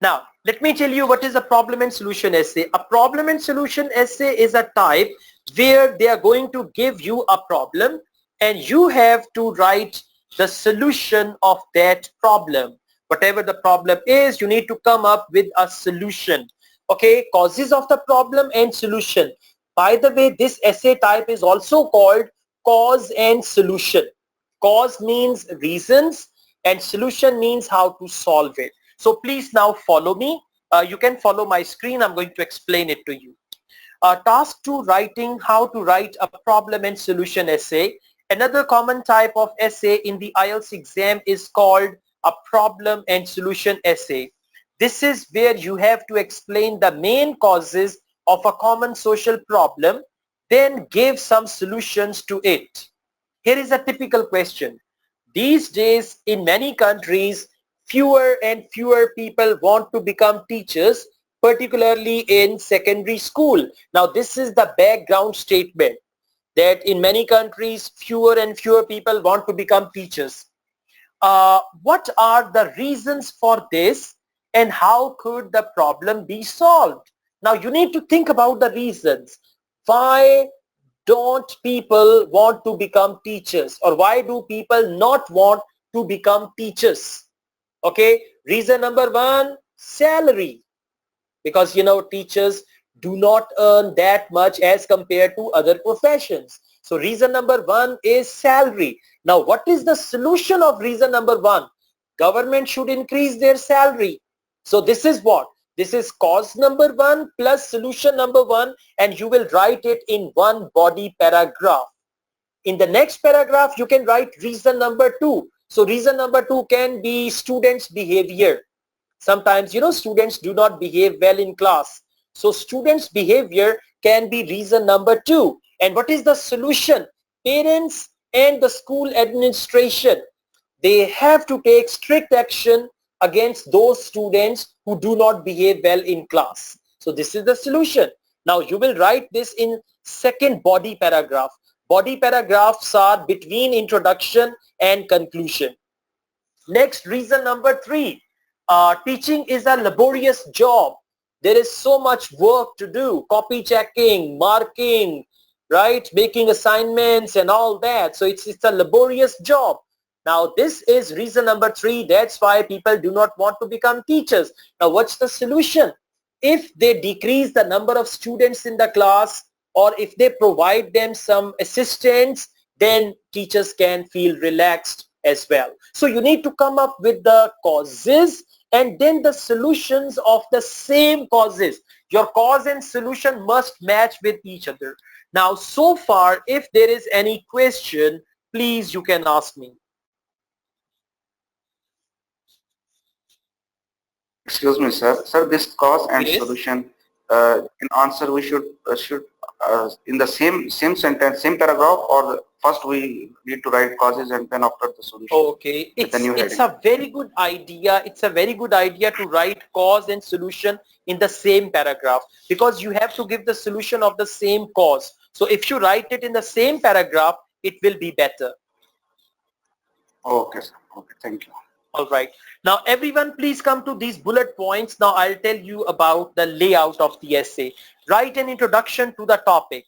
Now, let me tell you what is a problem and solution essay. A problem and solution essay is a type where they are going to give you a problem and you have to write the solution of that problem. Whatever the problem is, you need to come up with a solution. Okay, causes of the problem and solution. By the way, this essay type is also called cause and solution. Cause means reasons and solution means how to solve it. So please now follow me. You can follow my screen. I'm going to explain it to you. Task 2, writing how to write a problem and solution essay. Another common type of essay in the IELTS exam is called a problem and solution essay. This is where you have to explain the main causes of a common social problem, then give some solutions to it. Here is a typical question. These days in many countries, fewer and fewer people want to become teachers, particularly in secondary school. Now this is the background statement that in many countries fewer and fewer people want to become teachers. What are the reasons for this and how could the problem be solved? Now you need to think about the reasons. Why don't people want to become teachers, or why do people not want to become teachers? Okay, reason number 1, salary, because teachers do not earn that much as compared to other professions. So reason number 1 is salary. Now what is the solution of reason number 1? Government should increase their salary. So this is what? This is cause number 1 plus solution number 1, and you will write it in one body paragraph. In the next paragraph, you can write reason number 2. So reason number 2 can be students' behavior. Sometimes, students do not behave well in class. So students' behavior can be reason number 2. And what is the solution? Parents and the school administration, they have to take strict action against those students who do not behave well in class. So this is the solution. Now you will write this in second body paragraph. Body paragraphs are between introduction and conclusion. Next, reason number 3. Teaching is a laborious job. There is so much work to do, copy checking, marking, right, making assignments and all that. So it's a laborious job. Now this is reason number 3. That's why people do not want to become teachers. Now what's the solution? If they decrease the number of students in the class, or if they provide them some assistance, then teachers can feel relaxed as well. So you need to come up with the causes and then the solutions of the same causes. Your cause and solution must match with each other. Now so far, if there is any question, please you can ask me. Excuse me, sir. Sir, this cause and Yes. solution, in answer we should in the same sentence, same paragraph, or first we need to write causes and then after the solution. Okay, it's a very good idea. It's a very good idea to write cause and solution in the same paragraph, because you have to give the solution of the same cause. So if you write it in the same paragraph, it will be better. Okay, sir. Okay, thank you. All right. Now everyone please come to these bullet points. Now I'll tell you about the layout of the essay. Write an introduction to the topic.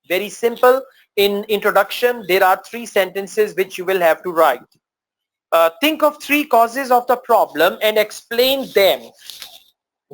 Very simple. In introduction, there are 3 sentences which you will have to write. Think of 3 causes of the problem and explain them,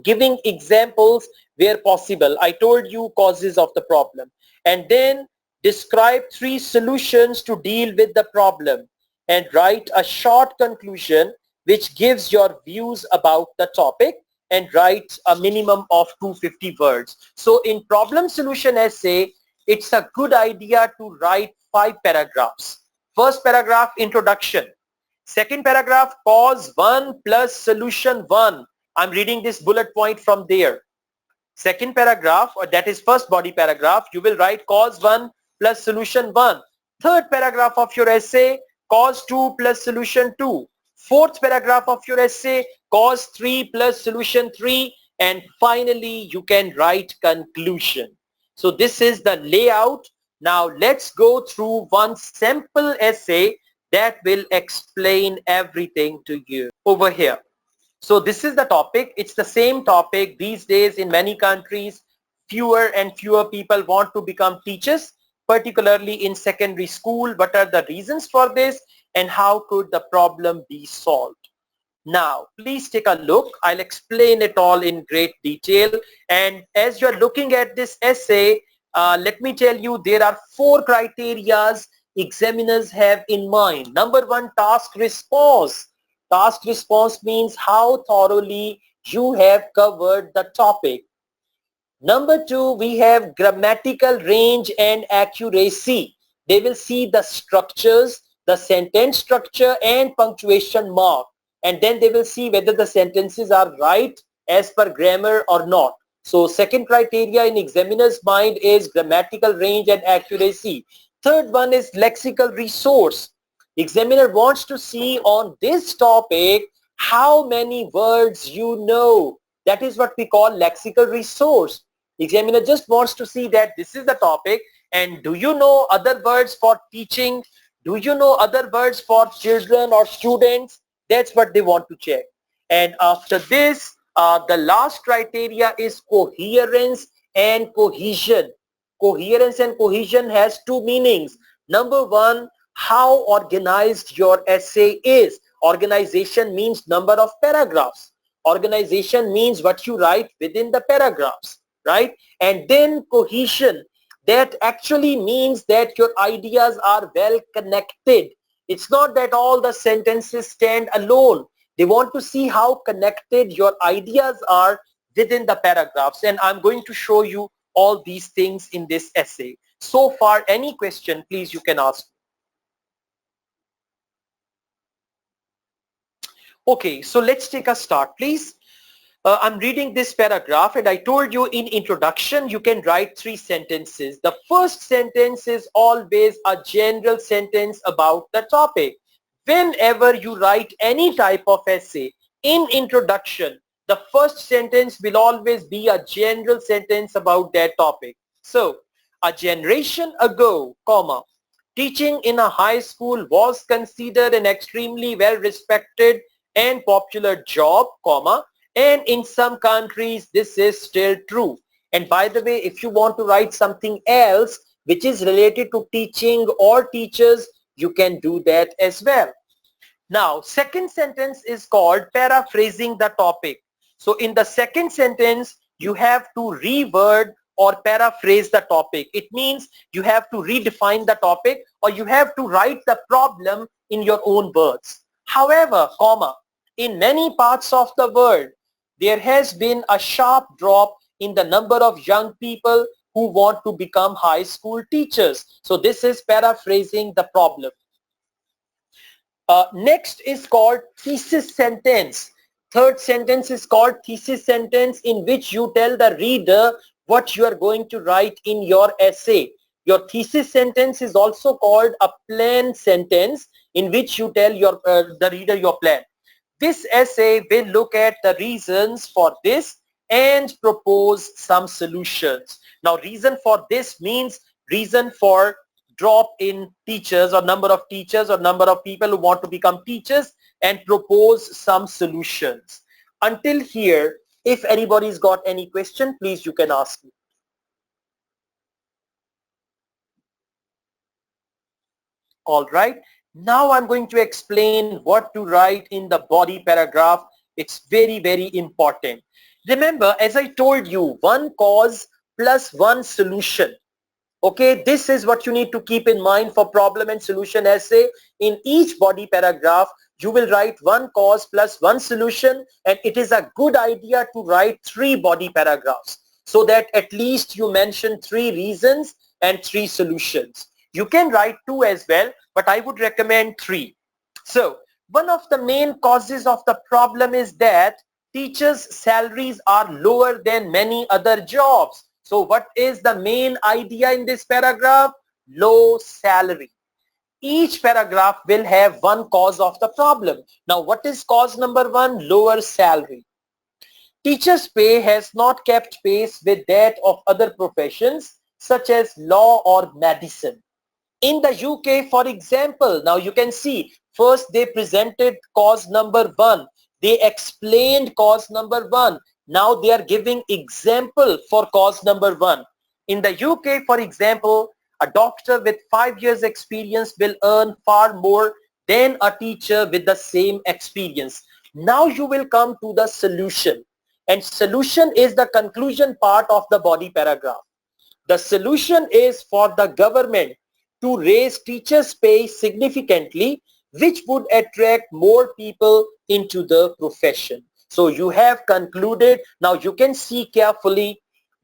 giving examples where possible. I told you causes of the problem. And then describe 3 solutions to deal with the problem, and write a short conclusion which gives your views about the topic, and write a minimum of 250 words. So in problem solution essay, it's a good idea to write 5 paragraphs. First paragraph, introduction. Second paragraph, cause 1 plus solution 1. I'm reading this bullet point from there. Second paragraph, or that is first body paragraph, you will write cause 1 plus solution 1. Third paragraph of your essay, cause 2 plus solution 2. Fourth paragraph of your essay, cause 3 plus solution 3. And finally, you can write conclusion. So this is the layout. Now let's go through one sample essay that will explain everything to you over here. So this is the topic. It's the same topic these days in many countries. Fewer and fewer people want to become teachers, particularly in secondary school. What are the reasons for this and how could the problem be solved? Now, please take a look. I'll explain it all in great detail. And as you're looking at this essay, let me tell you there are 4 criterias examiners have in mind. Number 1, task response. Task response means how thoroughly you have covered the topic. Number 2, we have grammatical range and accuracy. They will see the structures, the sentence structure and punctuation mark. And then they will see whether the sentences are right as per grammar or not. So second criteria in examiner's mind is grammatical range and accuracy. Third one is lexical resource. Examiner wants to see on this topic how many words you know. That is what we call lexical resource. Examiner just wants to see that this is the topic and do you know other words for teaching? Do you know other words for children or students? That's what they want to check. And after this, the last criteria is coherence and cohesion. Coherence and cohesion has 2 meanings. Number 1, how organized your essay is. Organization means number of paragraphs. Organization means what you write within the paragraphs, right? And then cohesion, that actually means that your ideas are well connected. It's not that all the sentences stand alone. They want to see how connected your ideas are within the paragraphs. And I'm going to show you all these things in this essay. So far, any question, please, you can ask. Okay, so let's take a start, please. I'm reading this paragraph and I told you in introduction you can write 3 sentences. The first sentence is always a general sentence about the topic. Whenever you write any type of essay in introduction, the first sentence will always be a general sentence about that topic. So, a generation ago, comma, teaching in a high school was considered an extremely well-respected and popular job, comma, and in some countries this is still true. And by the way, if you want to write something else which is related to teaching or teachers, you can do that as well. Now, second sentence is called paraphrasing the topic. So in the second sentence, you have to reword or paraphrase the topic. It means you have to redefine the topic or you have to write the problem in your own words. However, comma, in many parts of the world, there has been a sharp drop in the number of young people who want to become high school teachers. So this is paraphrasing the problem. Next is called thesis sentence. Third sentence is called thesis sentence, in which you tell the reader what you are going to write in your essay. Your thesis sentence is also called a plan sentence, in which you tell the reader your plan. This essay will look at the reasons for this and propose some solutions. Now, reason for this means reason for drop in teachers or number of teachers or number of people who want to become teachers, and propose some solutions. Until here, if anybody's got any question, please you can ask me. All right. Now I'm going to explain what to write in the body paragraph. It's very, very important. Remember, as I told you, 1 cause plus 1 solution. Okay, this is what you need to keep in mind for problem and solution essay. In each body paragraph, you will write 1 cause plus 1 solution, and it is a good idea to write 3 body paragraphs so that at least you mention 3 reasons and 3 solutions. You can write 2 as well, but I would recommend 3. So, one of the main causes of the problem is that teachers' salaries are lower than many other jobs. So what is the main idea in this paragraph? Low salary. Each paragraph will have 1 cause of the problem. Now, what is cause number 1? Lower salary. Teachers' pay has not kept pace with that of other professions such as law or medicine. In the UK, for example, now you can see, first they presented cause number 1. They explained cause number 1. Now they are giving example for cause number 1. In the UK, for example, a doctor with 5 years experience will earn far more than a teacher with the same experience. Now you will come to the solution. And solution is the conclusion part of the body paragraph. The solution is for the government to raise teachers' pay significantly, which would attract more people into the profession. So you have concluded. Now you can see carefully.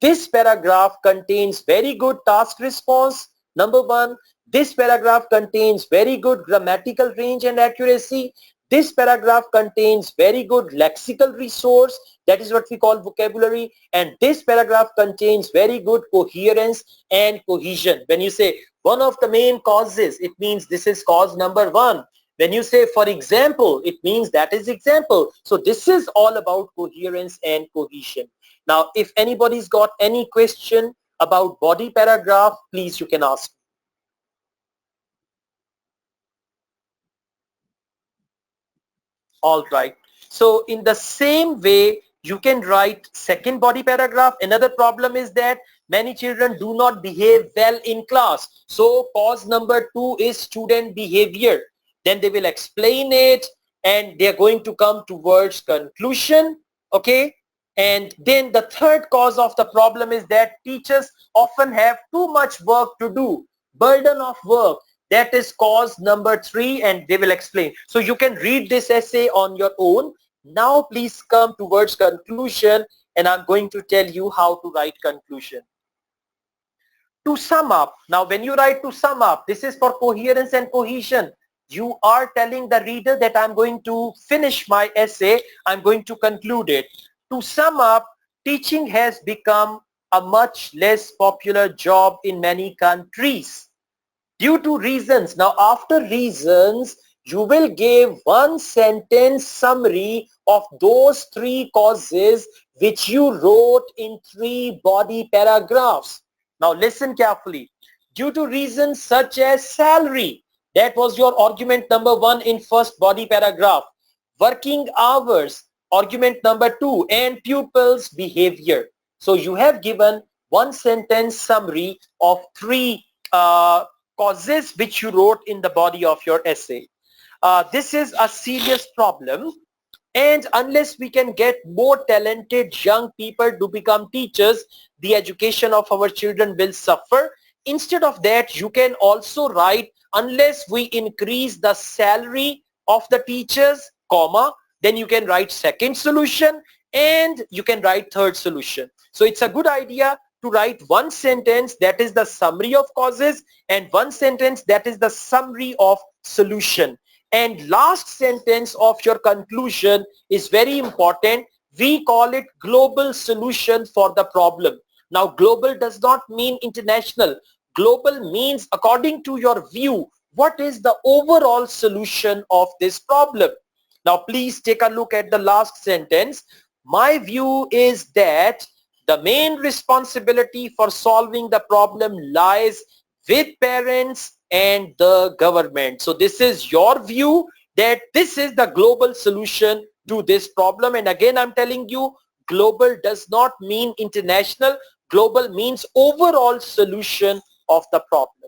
This paragraph contains very good task response. Number 1, this paragraph contains very good grammatical range and accuracy. This paragraph contains very good lexical resource. That is what we call vocabulary. And this paragraph contains very good coherence and cohesion. When you say one of the main causes, it means this is cause number 1. When you say, for example, it means that is example. So this is all about coherence and cohesion. Now, if anybody's got any question about body paragraph, please you can ask. All right. So in the same way, you can write second body paragraph. Another problem is that many children do not behave well in class. So cause number 2 is student behavior. Then they will explain it and they are going to come towards conclusion. Okay. And then the third cause of the problem is that teachers often have too much work to do. Burden of work. That is cause number 3 and they will explain. So you can read this essay on your own. Now please come towards conclusion and I'm going to tell you how to write conclusion. To sum up, now when you write to sum up, this is for coherence and cohesion. You are telling the reader that I'm going to finish my essay, I'm going to conclude it. To sum up, teaching has become a much less popular job in many countries. Due to reasons. Now after reasons, you will give one sentence summary of those 3 causes which you wrote in 3 body paragraphs. Now listen carefully. Due to reasons such as salary, that was your argument number 1 in first body paragraph. Working hours, argument number 2, and pupils' behavior. So you have given one sentence summary of 3 causes which you wrote in the body of your essay. This is a serious problem, and unless we can get more talented young people to become teachers, the education of our children will suffer. Instead of that, you can also write, unless we increase the salary of the teachers, comma, then you can write second solution and you can write third solution. So it's a good idea to write one sentence that is the summary of causes and one sentence that is the summary of solution. And last sentence of your conclusion is very important. We call it global solution for the problem. Now global does not mean international. Global means according to your view, what is the overall solution of this problem? Now please take a look at the last sentence. My view is that the main responsibility for solving the problem lies with parents and the government. So this is your view that this is the global solution to this problem. And again, I'm telling you, global does not mean international. Global means overall solution of the problem.